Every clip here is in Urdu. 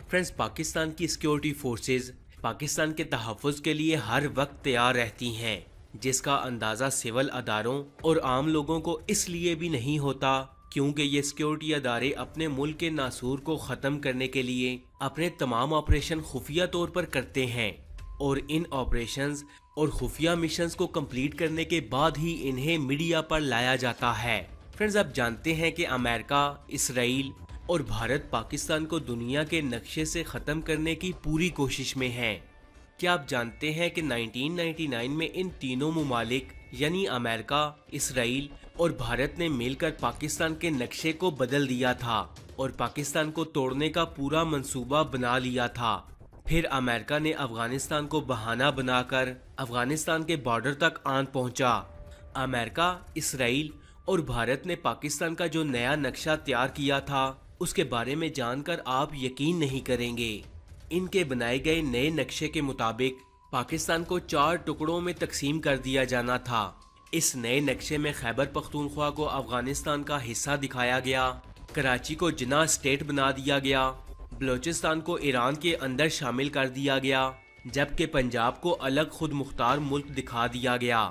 فرینڈز، پاکستان کی سیکیورٹی فورسز پاکستان کے تحفظ کے لیے ہر وقت تیار رہتی ہیں، جس کا اندازہ سول اداروں اور عام لوگوں کو اس لیے بھی نہیں ہوتا کیونکہ یہ سیکیورٹی ادارے اپنے ملک کے ناسور کو ختم کرنے کے لیے اپنے تمام آپریشن خفیہ طور پر کرتے ہیں، اور ان آپریشنز اور خفیہ مشنز کو کمپلیٹ کرنے کے بعد ہی انہیں میڈیا پر لایا جاتا ہے۔ فرینڈز، آپ جانتے ہیں کہ امریکہ، اسرائیل اور بھارت پاکستان کو دنیا کے نقشے سے ختم کرنے کی پوری کوشش میں ہیں۔ کیا آپ جانتے ہیں کہ 1999 میں ان تینوں ممالک یعنی امریکہ، اسرائیل اور بھارت نے مل کر پاکستان کے نقشے کو بدل دیا تھا اور پاکستان کو توڑنے کا پورا منصوبہ بنا لیا تھا۔ پھر امریکہ نے افغانستان کو بہانہ بنا کر افغانستان کے بارڈر تک آن پہنچا۔ امریکہ، اسرائیل اور بھارت نے پاکستان کا جو نیا نقشہ تیار کیا تھا اس کے بارے میں جان کر آپ یقین نہیں کریں گے۔ ان کے بنائے گئے نئے نقشے کے مطابق پاکستان کو 4 ٹکڑوں میں تقسیم کر دیا جانا تھا۔ اس نئے نقشے میں خیبر پختونخوا کو افغانستان کا حصہ دکھایا گیا، کراچی کو جناح اسٹیٹ بنا دیا گیا، بلوچستان کو ایران کے اندر شامل کر دیا گیا، جبکہ پنجاب کو الگ خود مختار ملک دکھا دیا گیا۔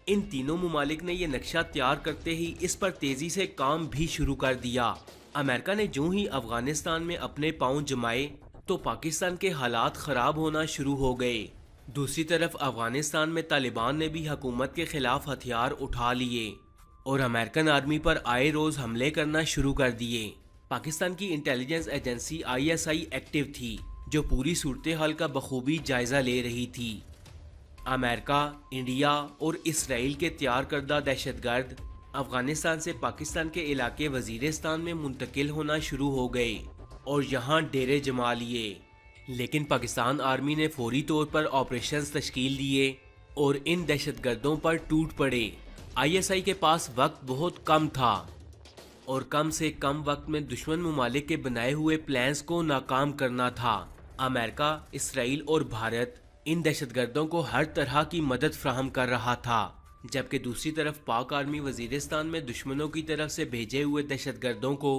ان تینوں ممالک نے یہ نقشہ تیار کرتے ہی اس پر تیزی سے کام بھی شروع کر دیا۔ امریکہ نے جو ہی افغانستان میں اپنے پاؤں جمائے تو پاکستان کے حالات خراب ہونا شروع ہو گئے۔ دوسری طرف افغانستان میں طالبان نے بھی حکومت کے خلاف ہتھیار اٹھا لیے اور امریکن آرمی پر آئے روز حملے کرنا شروع کر دیے۔ پاکستان کی انٹیلیجنس ایجنسی ISI ایکٹیو تھی، جو پوری صورتحال کا بخوبی جائزہ لے رہی تھی۔ امریکہ، انڈیا اور اسرائیل کے تیار کردہ دہشت گرد افغانستان سے پاکستان کے علاقے وزیرستان میں منتقل ہونا شروع ہو گئے اور یہاں ڈیرے جما لیے، لیکن پاکستان آرمی نے فوری طور پر آپریشنز تشکیل دیے اور ان دہشت گردوں پر ٹوٹ پڑے۔ ISI کے پاس وقت بہت کم تھا اور کم سے کم وقت میں دشمن ممالک کے بنائے ہوئے پلانز کو ناکام کرنا تھا۔ امریکہ، اسرائیل اور بھارت ان دہشت گردوں کو ہر طرح کی مدد فراہم کر رہا تھا، جبکہ دوسری طرف پاک آرمی وزیرستان میں دشمنوں کی طرف سے بھیجے ہوئے دہشت گردوں کو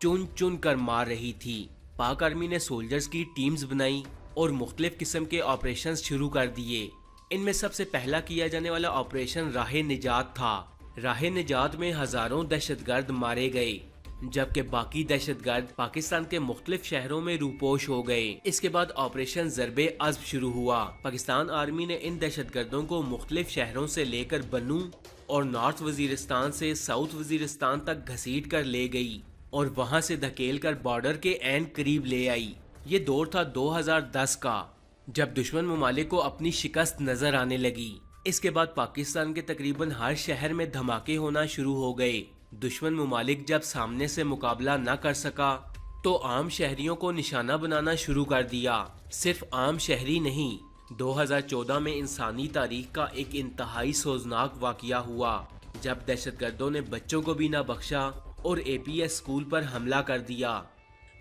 چن چن کر مار رہی تھی۔ پاک آرمی نے سولجرز کی ٹیمز بنائی اور مختلف قسم کے آپریشنز شروع کر دیے۔ ان میں سب سے پہلا کیا جانے والا آپریشن راہ نجات تھا۔ راہ نجات میں ہزاروں دہشت گرد مارے گئے، جبکہ باقی دہشت گرد پاکستان کے مختلف شہروں میں روپوش ہو گئے۔ اس کے بعد آپریشن ضرب عضب شروع ہوا۔ پاکستان آرمی نے ان دہشت گردوں کو مختلف شہروں سے لے کر بنو اور نارتھ وزیرستان سے ساؤتھ وزیرستان تک گھسیٹ کر لے گئی اور وہاں سے دھکیل کر بارڈر کے عین قریب لے آئی۔ یہ دور تھا 2010 کا، جب دشمن ممالک کو اپنی شکست نظر آنے لگی۔ اس کے بعد پاکستان کے تقریباً ہر شہر میں دھماکے ہونا شروع ہو گئے۔ دشمن ممالک جب سامنے سے مقابلہ نہ کر سکا تو عام شہریوں کو نشانہ بنانا شروع کر دیا۔ صرف عام شہری نہیں، 2014 میں انسانی تاریخ کا ایک انتہائی سوزناک واقعہ ہوا، جب دہشت گردوں نے بچوں کو بھی نہ بخشا اور APS اسکول پر حملہ کر دیا۔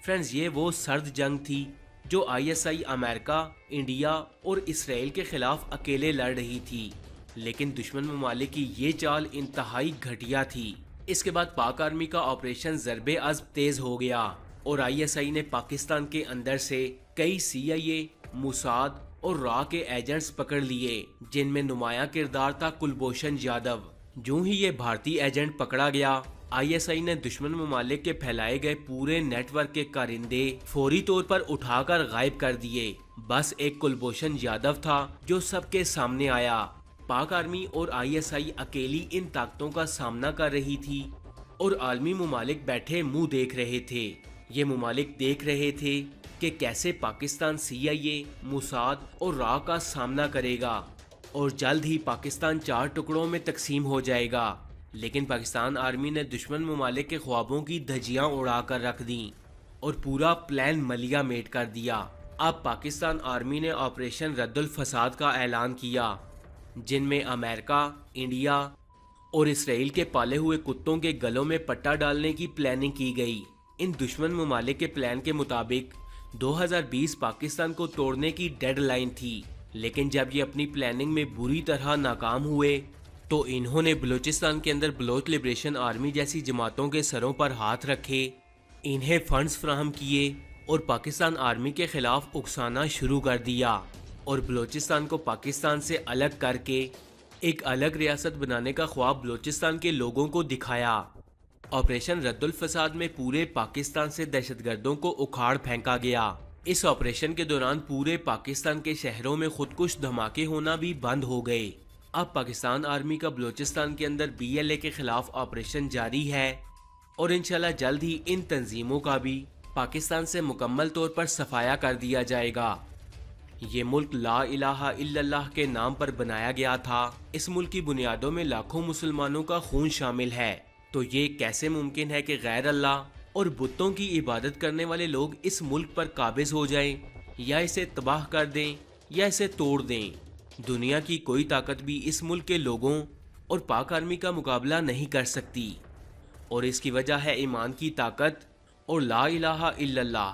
فرینڈز، یہ وہ سرد جنگ تھی جو ISI امریکہ، انڈیا اور اسرائیل کے خلاف اکیلے لڑ رہی تھی، لیکن دشمن ممالک کی یہ چال انتہائی گھٹیا تھی۔ اس کے بعد پاک آرمی کا آپریشن ضرب عضب تیز ہو گیا اور ISI نے پاکستان کے اندر سے کئی CIA، موساد اور را کے ایجنٹس پکڑ لیے، جن میں نمایاں کردار تھا کلبھوشن یادو۔ جو ہی یہ بھارتی ایجنٹ پکڑا گیا، ISI نے دشمن ممالک کے پھیلائے گئے پورے نیٹ ورک کے کارندے فوری طور پر اٹھا کر غائب کر دیے۔ بس ایک کلبھوشن یادو تھا جو سب کے سامنے آیا۔ پاک آرمی اور ISI اکیلی ان طاقتوں کا سامنا کر رہی تھی اور عالمی ممالک بیٹھے منہ دیکھ رہے تھے۔ یہ ممالک دیکھ رہے تھے کہ کیسے پاکستان CIA، موساد اور را کا سامنا کرے گا اور جلد ہی پاکستان 4 ٹکڑوں میں تقسیم ہو جائے گا، لیکن پاکستان آرمی نے دشمن ممالک کے خوابوں کی دھجیاں اڑا کر رکھ دیں اور پورا پلان ملیا میٹ کر دیا۔ اب پاکستان آرمی نے آپریشن رد الفساد کا اعلان کیا، جن میں امریکہ، انڈیا اور اسرائیل کے پالے ہوئے کتوں کے گلوں میں پٹا ڈالنے کی پلاننگ کی گئی۔ ان دشمن ممالک کے پلان کے مطابق 2020 پاکستان کو توڑنے کی ڈیڈ لائن تھی، لیکن جب یہ اپنی پلاننگ میں بری طرح ناکام ہوئے تو انہوں نے بلوچستان کے اندر بلوچ لبریشن آرمی جیسی جماعتوں کے سروں پر ہاتھ رکھے، انہیں فنڈز فراہم کیے اور پاکستان آرمی کے خلاف اکسانا شروع کر دیا اور بلوچستان کو پاکستان سے الگ کر کے ایک الگ ریاست بنانے کا خواب بلوچستان کے لوگوں کو دکھایا۔ آپریشن رد الفساد میں پورے پاکستان سے دہشت گردوں کو اکھاڑ پھینکا گیا۔ اس آپریشن کے دوران پورے پاکستان کے شہروں میں خودکش دھماکے ہونا بھی بند ہو گئے۔ اب پاکستان آرمی کا بلوچستان کے اندر BLA کے خلاف آپریشن جاری ہے اور انشاءاللہ جلد ہی ان تنظیموں کا بھی پاکستان سے مکمل طور پر صفایا کر دیا جائے گا۔ یہ ملک لا الہ الا اللہ کے نام پر بنایا گیا تھا۔ اس ملک کی بنیادوں میں لاکھوں مسلمانوں کا خون شامل ہے، تو یہ کیسے ممکن ہے کہ غیر اللہ اور بتوں کی عبادت کرنے والے لوگ اس ملک پر قابض ہو جائیں یا اسے تباہ کر دیں یا اسے توڑ دیں؟ دنیا کی کوئی طاقت بھی اس ملک کے لوگوں اور پاک آرمی کا مقابلہ نہیں کر سکتی، اور اس کی وجہ ہے ایمان کی طاقت اور لا الہ الا اللہ۔